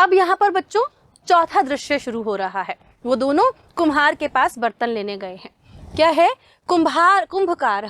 अब यहाँ पर बच्चों चौथा दृश्य शुरू हो रहा है। वो दोनों कुम्हार के पास बर्तन लेने गए हैं। क्या है? कुंभकार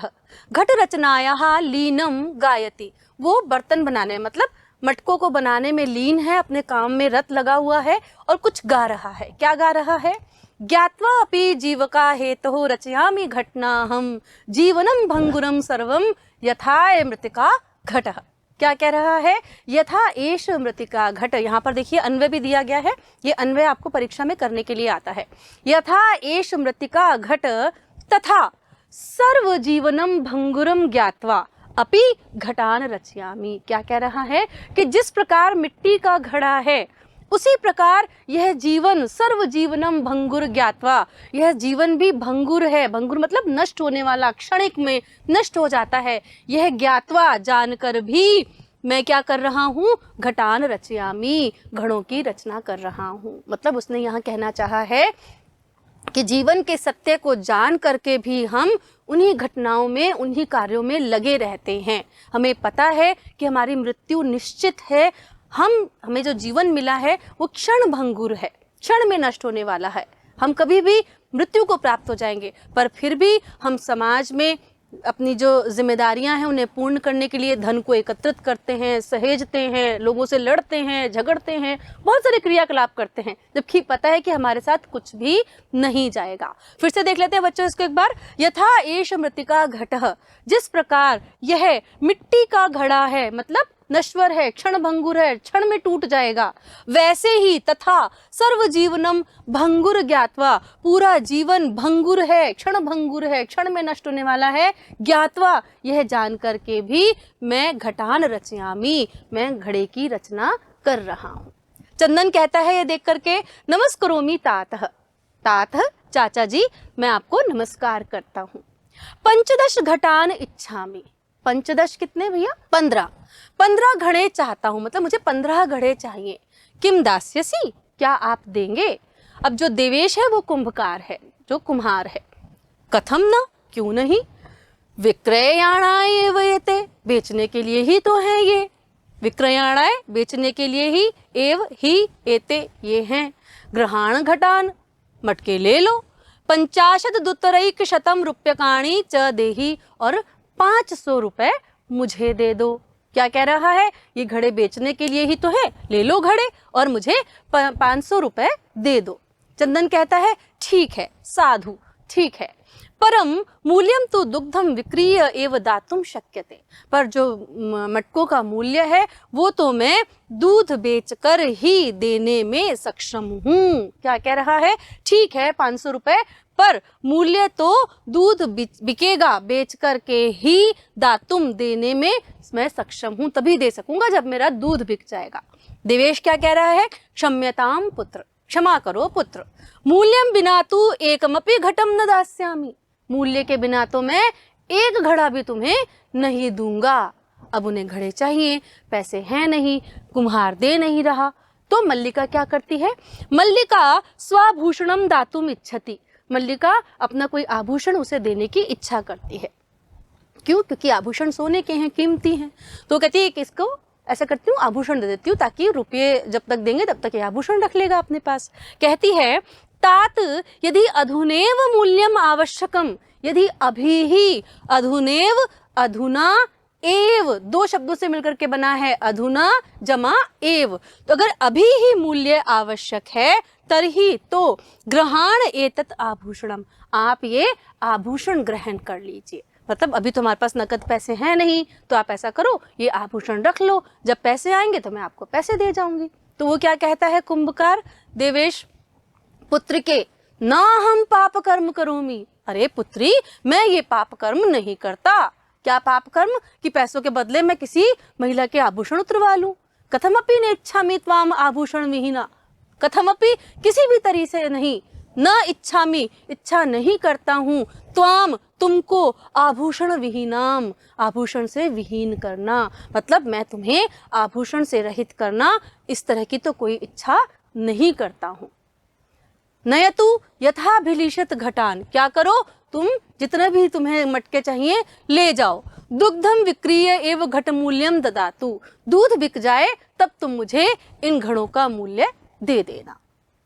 घट रचनाया लीनम गायति। वो बर्तन बनाने मतलब मटकों को बनाने में लीन है, अपने काम में रत लगा हुआ है और कुछ गा रहा है। क्या गा रहा है? ज्ञात्वा अपि जीवका हेतुः रचयामि घटनाहं जीवनम भंगुरम सर्वम यथा मृतिका घटः। क्या कह रहा है? यथा एष मृतिका घट। यहाँ पर देखिए अन्वय भी दिया गया है। ये अन्वय आपको परीक्षा में करने के लिए आता है। यथा एष मृतिका घट तथा सर्व जीवनम भंगुरम ज्ञात्वा अपि घटान रचयामि। क्या कह रहा है कि जिस प्रकार मिट्टी का घड़ा है उसी प्रकार यह जीवन सर्व जीवनम भंगुर ज्ञात्वा, यह जीवन भी भंगुर है। भंगुर मतलब नष्ट होने वाला, क्षणिक में नष्ट हो जाता है। यह ज्ञात्वा जानकर भी मैं क्या कर रहा हूँ? घटान रचयामि, घड़ों की रचना कर रहा हूँ। मतलब उसने यहाँ कहना चाहा है कि जीवन के सत्य को जान करके भी हम उन्हीं घटनाओं में, उन्हीं कार्यों में लगे रहते हैं। हमें पता है कि हमारी मृत्यु निश्चित है। हमें जो जीवन मिला है वो क्षण भंगुर है, क्षण में नष्ट होने वाला है। हम कभी भी मृत्यु को प्राप्त हो जाएंगे, पर फिर भी हम समाज में अपनी जो जिम्मेदारियां हैं उन्हें पूर्ण करने के लिए धन को एकत्रित करते हैं, सहेजते हैं, लोगों से लड़ते हैं, झगड़ते हैं, बहुत सारे क्रियाकलाप करते हैं, जबकि पता है कि हमारे साथ कुछ भी नहीं जाएगा। फिर से देख लेते हैं बच्चों इसको एक बार। यथा एष मृतिका घटः, जिस प्रकार यह मिट्टी का घड़ा है, मतलब नश्वर है, क्षण भंगुर है, क्षण में टूट जाएगा, वैसे ही तथा सर्व जीवनम भंगुर ज्ञात्वा, पूरा जीवन भंगुर है, क्षण भंगुर है, क्षण में नष्ट होने वाला है। ज्ञात्वा, यह जान करके भी मैं घटान रचयामि, मैं घड़े की रचना कर रहा हूँ। चंदन कहता है ये देख करके, नमस्करोमि तातः। तातः चाचा जी, मैं आपको नमस्कार करता हूँ। पंचदश घटान इच्छामि। पंचदश कितने भैया? 15। 15 घड़े चाहता हूं, मतलब मुझे 15 घड़े चाहिए। किम दास्यसि, क्या आप देंगे? अब जो देवेश है वो कुंभकार है, जो कुम्हार है। कथम न, क्यों नहीं? विक्रयाणाय एव एते, बेचने के लिए ही तो है ये। विक्रयाणाय, बेचने के लिए ही, एव ही एते, ये हैं। ग्रहाण घटान, मटके ले लो। 50 रूप्यकाणि च देहि, और 500 रुपए मुझे दे दो। क्या कह रहा है? ये घड़े बेचने के लिए ही तो है, ले लो घड़े और मुझे 500 रुपए दे दो। चंदन कहता है ठीक है, साधु, ठीक है। परम मूल्यम तो दुग्धम विक्रीय एव दातुम शक्यते, पर जो मटकों का मूल्य है वो तो मैं दूध बेचकर ही देने में सक्षम हूँ। क्या कह रहा है? ठीक है 500 रुपए, पर मूल्य तो दूध बिकेगा, बेच करके ही दातुम देने में मैं सक्षम हूँ, तभी दे सकूंगा जब मेरा दूध बिक जाएगा। देवेश क्या कह रहा है? क्षम्यताम पुत्र, क्षमा करो पुत्र। मूल्यम बिना तू एकमपि घटम न दास्यामि, मूल्य के बिना तो मैं एक घड़ा भी तुम्हें नहीं दूंगा। अब उन्हें घड़े चाहिए, पैसे हैं नहीं, कुम्हार दे नहीं रहा, तो मल्लिका क्या करती है? मल्लिका स्वाभूषणम दातुम इच्छति, मल्लिका अपना कोई आभूषण उसे देने की इच्छा करती है। क्यों? क्योंकि आभूषण सोने के हैं, कीमती हैं। तो कहती है कि इसको ऐसा करती हूँ, आभूषण दे देती हूँ, ताकि रुपये जब तक देंगे तब तक ये आभूषण रख लेगा अपने पास। कहती है तात यदि अधुनेव मूल्यम आवश्यकम, यदि अभी ही, अधुनेव, अधुना एव, दो शब्दों से मिलकर के बना है, अधुना जमा एव, तो अगर अभी ही मूल्य आवश्यक है तरही तो ग्रहण एतत् आभूषणम, आप ये आभूषण ग्रहण कर लीजिए। मतलब अभी तुम्हारे पास नकद पैसे हैं नहीं, तो आप ऐसा करो, ये आभूषण रख लो, जब पैसे आएंगे तो मैं आपको पैसे दे जाऊंगी। तो वो क्या कहता है कुंभकार देवेश पुत्र के, ना हम पाप कर्म करोमी, अरे पुत्री मैं ये पाप कर्म नहीं करता। क्या पाप कर्म? कि पैसों के बदले मैं किसी महिला के आभूषण उतरवा लूं। कथमपि नेच्छामि त्वाम आभूषण विहीना, कथमपि किसी भी तरीके से नहीं, न इच्छामि, इच्छा नहीं करता हूँ, त्वाम, तुमको, आभूषण विहीनाम, आभूषण से विहीन करना, मतलब मैं तुम्हें आभूषण से रहित करना, इस तरह की तो कोई इच्छा नहीं करता हूँ। नयतु यथाभिलिषत घटान, क्या करो तुम जितना भी तुम्हें मटके चाहिए ले जाओ। दुग्धम विक्रीय एवं घट मूल्यम ददातु, दूध बिक जाए तब तुम मुझे इन घड़ों का मूल्य दे देना।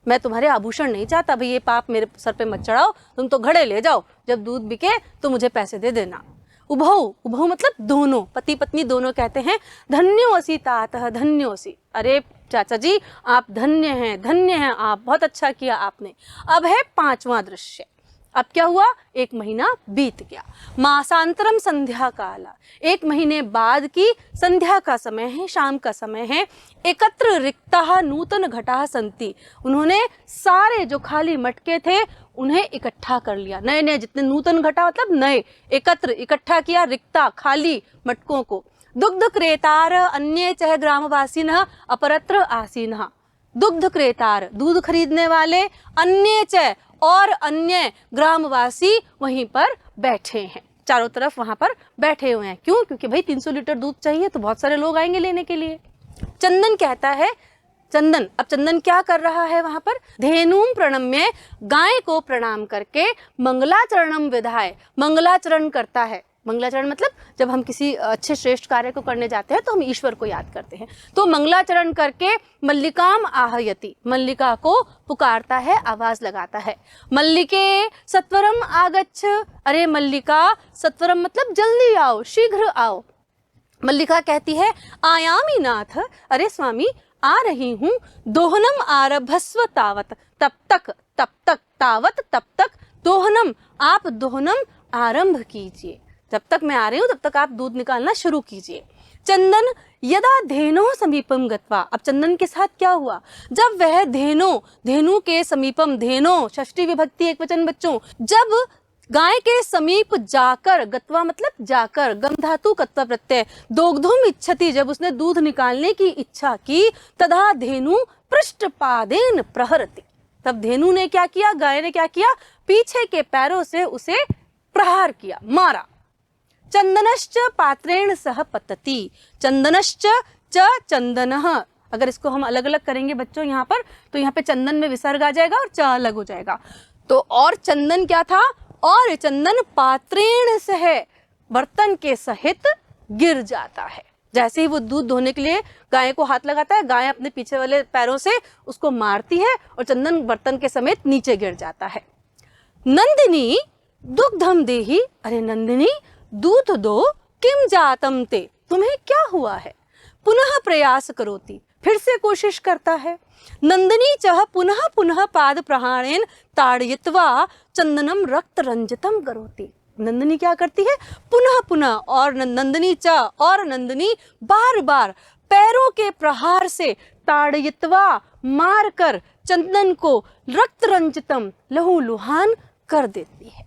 मैं तुम्हारे आभूषण नहीं चाहता भाई, ये पाप मेरे सर पे मत चढ़ाओ, तुम तो घड़े ले जाओ, जब दूध बिके तो मुझे पैसे दे देना। उभौ, उभौ मतलब दोनों, पति पत्नी दोनों कहते हैं धन्योसी तातः धन्योसी, अरे चाचा जी आप धन्य हैं आप, बहुत अच्छा किया आपने। अब है पांचवा दृश्य। अब क्या हुआ, एक महीना बीत गया। मासांतरम संध्या काला, एक महीने बाद की संध्या का समय है, शाम का समय है। एकत्र रिक्ता नूतन घटा संति, उन्होंने सारे जो खाली मटके थे उन्हें इकट्ठा कर लिया, नए नए जितने नूतन घटा मतलब नए, एकत्र इकट्ठा किया, रिक्ता खाली मटकों को। दुग्ध क्रेतार अन्य चह ग्रामवासिनः अपरत्र आसीनः, दुग्ध क्रेतार दूध खरीदने वाले, अन्य चह और अन्य ग्रामवासी वहीं पर बैठे हैं, चारों तरफ वहां पर बैठे हुए हैं। क्यों? क्योंकि भाई 300 लीटर दूध चाहिए तो बहुत सारे लोग आएंगे लेने के लिए। चंदन कहता है, चंदन, अब चंदन क्या कर रहा है वहां पर, धेनुम प्रणम्य, गाय को प्रणाम करके, मंगलाचरणम विधाय, मंगलाचरण करता है। मंगलाचरण मतलब जब हम किसी अच्छे श्रेष्ठ कार्य को करने जाते हैं तो हम ईश्वर को याद करते हैं, तो मंगलाचरण करके मल्लिकाम आहयति, मल्लिका को पुकारता है, आवाज लगाता है। मल्लिके सत्वरम आगच्छ, अरे मल्लिका, सत्वरम मतलब जल्दी आओ, शीघ्र आओ। मल्लिका कहती है आयामी नाथ, अरे स्वामी आ रही हूँ। दोहनम आरभस्व तावत, तब तक तावत तब तक, दोहनम आप दोहनम आरंभ कीजिए, जब तक मैं आ रही हूँ तब तक आप दूध निकालना शुरू कीजिए। चंदन यदा धेनो समीपम गत्वा, अब चंदन के साथ क्या हुआ, जब वह धेनु के समीपम, धेनो षष्ठी विभक्ति एक वचन बच्चों, जब गाय के समीप जाकर, गत्वा मतलब जाकर, गम धातु कत्वा प्रत्यय, दोग्धुम इच्छति, जब उसने दूध निकालने की इच्छा की, तदा धेनु पृष्ठपादेन प्रहरति, तब धेनु ने क्या किया, गाय ने क्या किया, पीछे के पैरों से उसे प्रहार किया, मारा। चंदनश्च पात्रेण सह पतति, चंदनश्च च चंदनः, अगर इसको हम अलग अलग करेंगे बच्चों यहाँ पर, तो यहाँ पे चंदन में विसर्ग आ जाएगा और च अलग हो जाएगा, तो और चंदन क्या था, और चंदन पात्रेण सह, बर्तन के सहित गिर जाता है। जैसे ही वो दूध धोने के लिए गाय को हाथ लगाता है, गाय अपने पीछे वाले पैरों से उसको मारती है और चंदन बर्तन के समेत नीचे गिर जाता है। नंदिनी दुग्धम देही, अरे नंदिनी दूध दो, किम जातम ते, तुम्हें क्या हुआ है। पुनः प्रयास करोति, फिर से कोशिश करता है। नंदिनी चह पुनः पुनः पाद प्रहारेण ताड़यित्वा चंदनम रक्त रंजितम करोति, नंदिनी क्या करती है, पुनः पुनः, और नंदिनी च, और नंदिनी बार बार पैरों के प्रहार से ताड़यित्वा मार कर चंदन को रक्त रंजितम लहू लुहान कर देती है।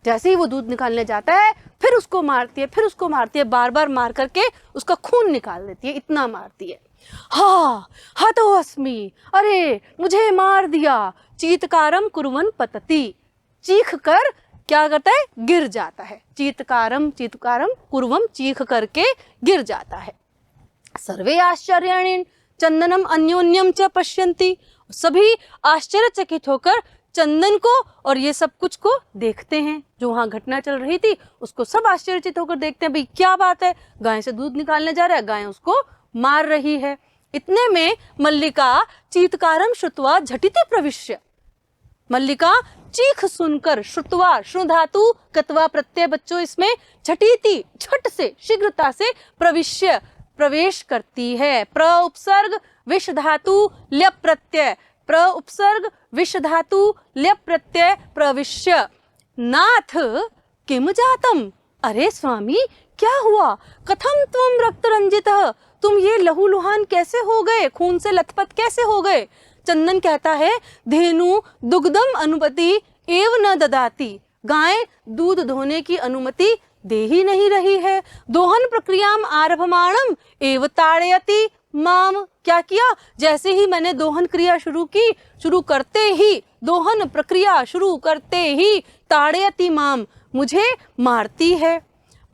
जैसे ही वो दूध निकालने जाता है फिर उसको मारती है, फिर उसको मारती है, बार बार मार करके उसका खून निकाल देती है, इतना मारती है। हा हतो अस्मि, अरे मुझे मार दिया। चीतकारम कुर्वन् पतति, चीख कर क्या करता है, गिर जाता है। चीतकारम कुर्वम, चीख करके गिर जाता है। सर्वे आश्चर्याणेन चंदनम अन्योन्यम च पश्यन्ति, सभी आश्चर्यचकित होकर चंदन को और ये सब कुछ को देखते हैं। जो वहां घटना चल रही थी उसको सब आश्चर्यचकित होकर देखते हैं, भाई क्या बात है, गाय से दूध निकालने जा रहा है, गाय उसको मार रही है। इतने में मल्लिका चीतकारम श्रुत्वा झटिति प्रविश्य, मल्लिका चीख सुनकर, श्रुत्वा श्रु धातु कत्वा प्रत्यय बच्चों इसमें, झटिति झट से, शीघ्रता से, प्रविश्य प्रवेश करती है। प्र उपसर्ग विष धातु ल्यप प्रत्यय, प्र उपसर्ग विष धातु ल्यप प्रत्यय, प्रविश्य। नाथ किम जातम, अरे स्वामी क्या हुआ, कथम त्वम रक्त रंजितः, तुम ये लहू लुहान कैसे हो गए, खून से लथपथ कैसे हो गए। चंदन कहता है धेनु दुग्धम अनुमति एव न ददाति, गाय दूध धोने की अनुमति दे ही नहीं रही है। दोहन प्रक्रियाम आरभमाणम एव ताड़यति माम, क्या किया, जैसे ही मैंने दोहन क्रिया शुरू की, शुरू करते ही, दोहन प्रक्रिया शुरू करते ही, ताड़यति माम, मुझे मारती है।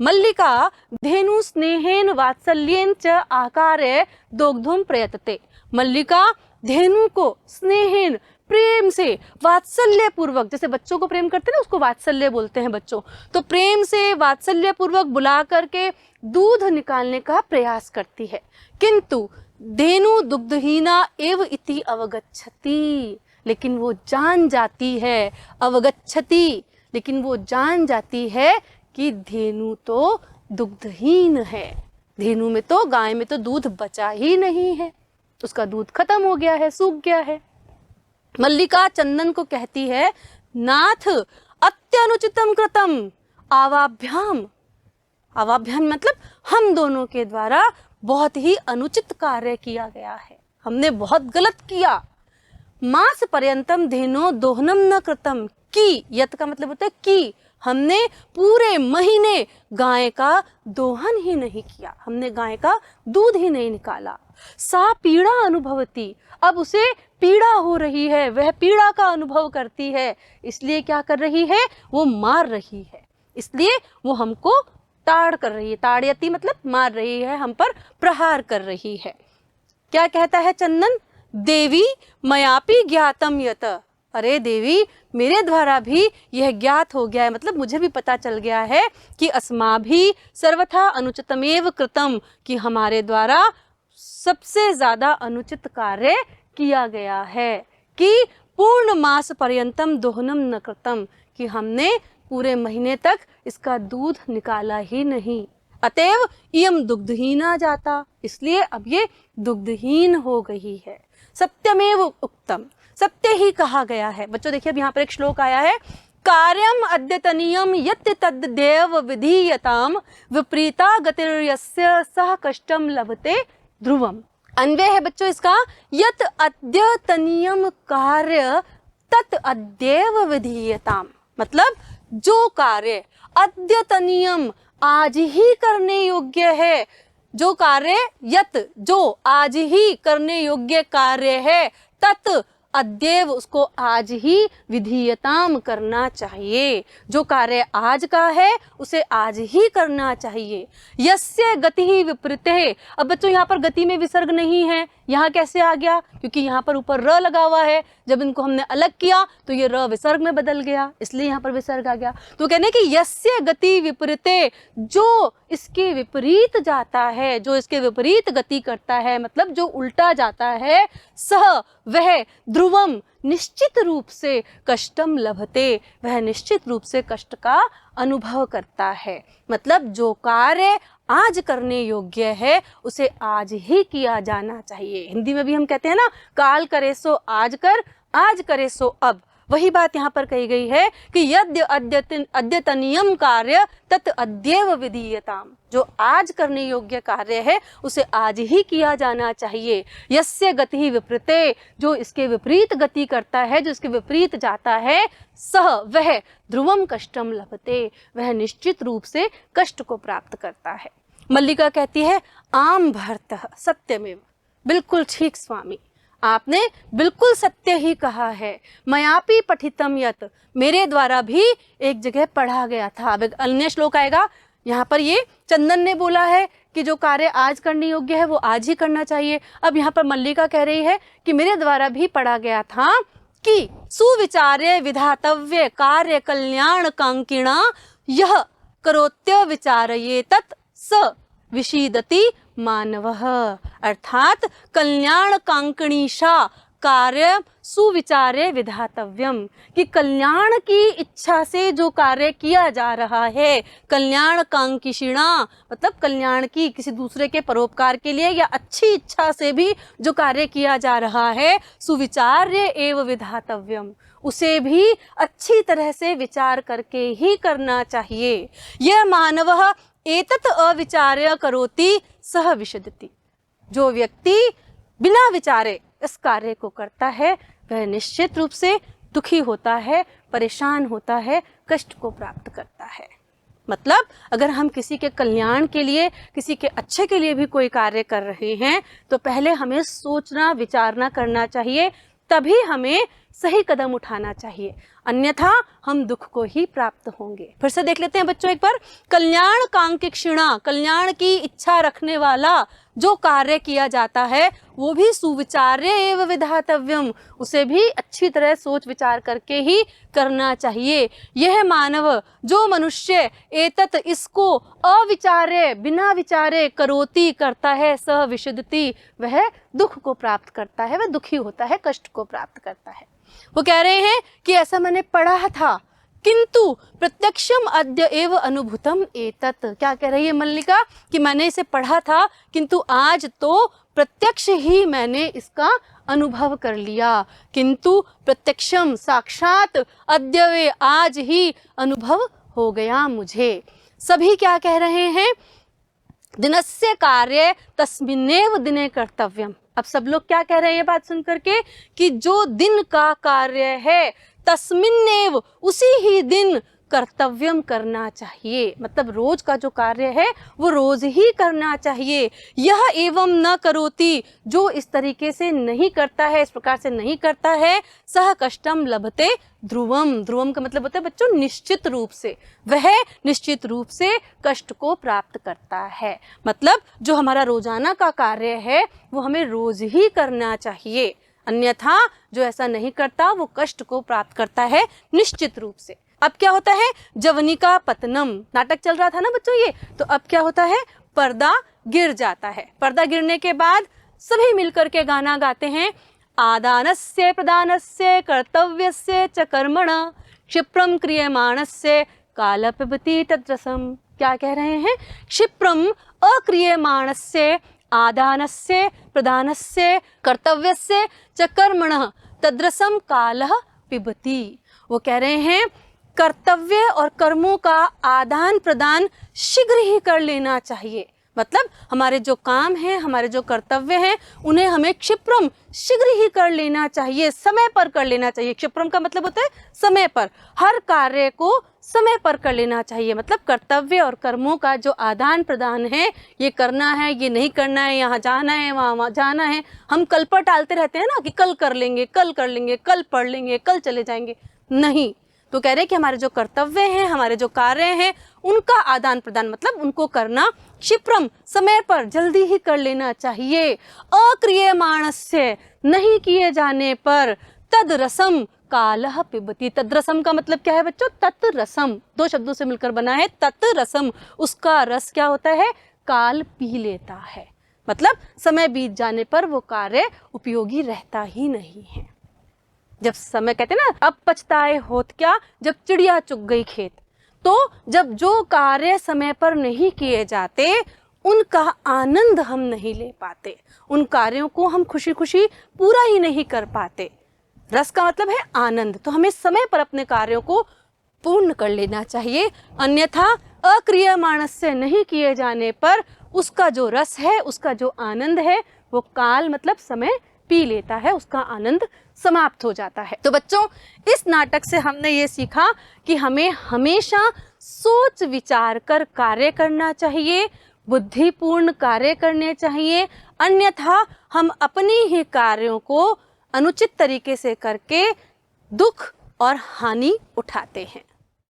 मल्लिका धेनु स्नेहेन वात्सल्येन च आकारे दोग्धुम प्रयतते, मल्लिका धेनु को स्नेहेन प्रेम से वात्सल्य पूर्वक, जैसे बच्चों को प्रेम करते हैं ना, उसको वात्सल्य बोलते हैं बच्चों, तो प्रेम से वात्सल्य पूर्वक बुला करके दूध निकालने का प्रयास करती है। किंतु धेनु दुग्धहीना एव इति अवगच्छति, लेकिन वो जान जाती है, अवगच्छति, लेकिन वो जान जाती है कि धेनु तो दुग्धहीन है, धेनु में तो, गाय में तो दूध बचा ही नहीं है, उसका दूध खत्म हो गया है, सूख गया है। मल्लिका चंदन को कहती है, नाथ अत्यनुचितम कृतम आवाभ्याम, आवाभ्याम मतलब हम दोनों के द्वारा बहुत ही अनुचित कार्य किया गया है, हमने बहुत गलत किया। मास पर्यंतम धेनो दोहनम न कृतम, की, यत का मतलब होता है की, हमने पूरे महीने गाय का दोहन ही नहीं किया, हमने गाय का दूध ही नहीं निकाला। सा पीड़ा अनुभवती, अब उसे पीड़ा हो रही है, वह पीड़ा का अनुभव करती है, इसलिए क्या कर रही है, वो मार रही है, इसलिए वो हमको ताड़ कर रही है, ताड़यती मतलब मार रही है, हम पर प्रहार कर रही है। क्या कहता है चंदन, देवी मयापि ज्ञातम यत, अरे देवी मेरे द्वारा भी यह ज्ञात हो गया है, मतलब मुझे भी पता चल गया है कि अस्माभि सर्वथा अनुचितमेव कृतम, कि हमारे द्वारा सबसे ज्यादा अनुचित कार्य किया गया है, कि पूर्ण मास पर्यंतम दोहनम न कृतम, कि हमने पूरे महीने तक इसका दूध निकाला ही नहीं। अतएव इयम दुग्धहीना जाता, इसलिए अब ये दुग्धहीन हो गई है। सत्यमेव उक्तम, सत्य ही कहा गया है। बच्चों देखिए अब यहाँ पर एक श्लोक आया है, कार्यम अद्यतनीयम यत् तद्देव विधीयताम विपरीता गतिर्यस्य सह कष्टम लभते ध्रुवम। अन्वय है बच्चों इसका, यत् अद्यतनीयम कार्य तत् अद्येव विधीयताम, मतलब जो कार्य अद्यतनीयम आज ही करने योग्य है, जो कार्य यत् जो आज ही करने योग्य कार्य है, तत् अद्येव उसको आज ही विधीयताम करना चाहिए, जो कार्य आज का है उसे आज ही करना चाहिए। यस्य गति ही विपरीत है, अब बच्चों यहाँ पर गति में विसर्ग नहीं है, यहाँ कैसे आ गया, क्योंकि यहाँ पर ऊपर र लगा हुआ है, जब इनको हमने अलग किया तो ये र विसर्ग में बदल गया, इसलिए यहाँ पर विसर्ग आ गया। तो कहने कि यस्य गति विपरीते, जो इसके विपरीत जाता है, जो इसके विपरीत गति करता है, मतलब जो उल्टा जाता है, सह वह ध्रुवम निश्चित रूप से कष्टम लभते, वह निश्चित रूप से कष्ट का अनुभव करता है। मतलब जो कार्य आज करने योग्य है उसे आज ही किया जाना चाहिए। हिंदी में भी हम कहते हैं ना, काल करे सो आज कर, आज करे सो अब, वही बात यहाँ पर कही गई है कि यद्य अद्यतनीयम कार्य तत् अद्येव विधीयताम, जो आज करने योग्य कार्य है उसे आज ही किया जाना चाहिए। यस्य गति विपरीते, जो इसके विपरीत गति करता है, जो इसके विपरीत जाता है, सह वह ध्रुवम कष्टम लभते, वह निश्चित रूप से कष्ट को प्राप्त करता है। मल्लिका कहती है, आम भर्तः सत्यमेव, बिल्कुल ठीक स्वामी, आपने बिल्कुल सत्य ही कहा है। मयापि पठितम यत्, मेरे द्वारा भी एक जगह पढ़ा गया था। अब एक अन्य श्लोक आएगा, यहाँ पर ये चंदन ने बोला है कि जो कार्य आज करने योग्य है वो आज ही करना चाहिए। अब यहाँ पर मल्लिका कह रही है कि मेरे द्वारा भी पढ़ा गया था कि सुविचार्य विधातव्य कार्य कल्याण कांकिणा यह करोत्य विचारये तत् स विशीदति मानवः, अर्थात कल्याण कांकणीशा कार्य सुविचारे विधातव्यम, कि कल्याण की इच्छा से जो कार्य किया जा रहा है, कल्याण कांकिशिणा मतलब कल्याण की, किसी दूसरे के परोपकार के लिए या अच्छी इच्छा से भी जो कार्य किया जा रहा है, सुविचार्य एव विधातव्यम, उसे भी अच्छी तरह से विचार करके ही करना चाहिए। यह मानवः एतत् अविचार्य करोति सह विशदति, जो व्यक्ति बिना विचारे इस कार्य को करता है वह निश्चित रूप से दुखी होता है, परेशान होता है, कष्ट को प्राप्त करता है। मतलब अगर हम किसी के कल्याण के लिए, किसी के अच्छे के लिए भी कोई कार्य कर रहे हैं तो पहले हमें सोचना विचारना करना चाहिए, तभी हमें सही कदम उठाना चाहिए। अन्यथा हम दुख को ही प्राप्त होंगे। फिर से देख लेते हैं बच्चों एक बार। कल्याण कांक्षिणा, कल्याण की इच्छा रखने वाला जो कार्य किया जाता है वो भी सुविचार्य एवं विधातव्यम, उसे भी अच्छी तरह सोच विचार करके ही करना चाहिए। यह मानव, जो मनुष्य एतत् इसको अविचार्य बिना विचारे करोति करता है, सह विशदति वह दुख को प्राप्त करता है, वह दुखी होता है, कष्ट को प्राप्त करता है। वो कह रहे हैं कि ऐसा मैंने पढ़ा था किंतु प्रत्यक्षम अद्य एव अनुभूतम एतत्। क्या कह रही है मल्लिका कि मैंने इसे पढ़ा था किंतु आज तो प्रत्यक्ष ही मैंने इसका अनुभव कर लिया। किंतु प्रत्यक्षम साक्षात अद्य आज ही अनुभव हो गया मुझे। सभी क्या कह रहे हैं, दिनस्य कार्य तस्मिन्नेव दिने कर्तव्यम। अब सब लोग क्या कह रहे हैं ये बात सुन करके कि जो दिन का कार्य है तस्मिन्नेव उसी ही दिन कर्तव्यम करना चाहिए, मतलब रोज का जो कार्य है वो रोज ही करना चाहिए। यह एवं न करोति, जो इस तरीके से नहीं करता है, इस प्रकार से नहीं करता है, सह कष्टम लभते ध्रुवम। ध्रुवम का मतलब होता है बच्चों निश्चित रूप से, वह निश्चित रूप से कष्ट को प्राप्त करता है। मतलब जो हमारा रोजाना का कार्य है वो हमें रोज ही करना चाहिए, अन्यथा जो ऐसा नहीं करता वो कष्ट को प्राप्त करता है निश्चित रूप से। अब क्या होता है, जवनिका पतनम, नाटक चल रहा था ना बच्चों ये, तो अब क्या होता है, पर्दा गिर जाता है। पर्दा गिरने के बाद सभी मिलकर के गाना गाते हैं, आदानस्य प्रदानस्य कर्तव्यस्य च कर्मण क्षिप्रम क्रियमाणस्य काल पिबति तद्रसम। क्या कह रहे हैं, क्षिप्रम अक्रियमाणस्य आदानस्य प्रदानस्य कर्तव्यस्य च कर्मणः तद्रसम कालः पिबति। वो कह रहे हैं कर्तव्य और कर्मों का आदान प्रदान शीघ्र ही कर लेना चाहिए। मतलब हमारे जो काम हैं, हमारे जो कर्तव्य हैं, उन्हें हमें क्षिप्रम शीघ्र ही कर लेना चाहिए, समय पर कर लेना चाहिए। क्षिप्रम का मतलब होता है समय पर, हर कार्य को समय पर कर लेना चाहिए। मतलब कर्तव्य और कर्मों का जो आदान प्रदान है, ये करना है, ये नहीं करना है, यहाँ जाना है, वहाँ जाना है, हम कल पर टालते रहते हैं ना कि कल कर लेंगे, कल कर लेंगे, कल पढ़ लेंगे, कल चले जाएंगे, नहीं। तो कह रहे हैं कि हमारे जो कर्तव्य हैं, हमारे जो कार्य हैं, उनका आदान प्रदान मतलब उनको करना क्षिप्रम समय पर जल्दी ही कर लेना चाहिए। अक्रियमाणस्य नहीं किए जाने पर तद रसम कालः पिबति। तद रसम का मतलब क्या है बच्चों, तत् रसम, दो शब्दों से मिलकर बना है तत् रसम। उसका रस क्या होता है, काल पी लेता है। मतलब समय बीत जाने पर वो कार्य उपयोगी रहता ही नहीं है। जब समय कहते हैं ना, अब पछताए होत क्या, जब चिड़िया चुग गई खेत। तो जब जो कार्य समय पर नहीं किए जाते उनका आनंद हम नहीं ले पाते, उन कार्यों को हम खुशी खुशी पूरा ही नहीं कर पाते। रस का मतलब है आनंद, तो हमें समय पर अपने कार्यों को पूर्ण कर लेना चाहिए, अन्यथा अक्रियमाणस्य नहीं किए जाने पर उसका जो रस है, उसका जो आनंद है, वो काल मतलब समय पी लेता है, उसका आनंद समाप्त हो जाता है। तो बच्चों इस नाटक से हमने ये सीखा कि हमें हमेशा सोच विचार कर कार्य करना चाहिए, बुद्धिपूर्ण कार्य करने चाहिए, अन्यथा हम अपनी ही कार्यों को अनुचित तरीके से करके दुख और हानि उठाते हैं।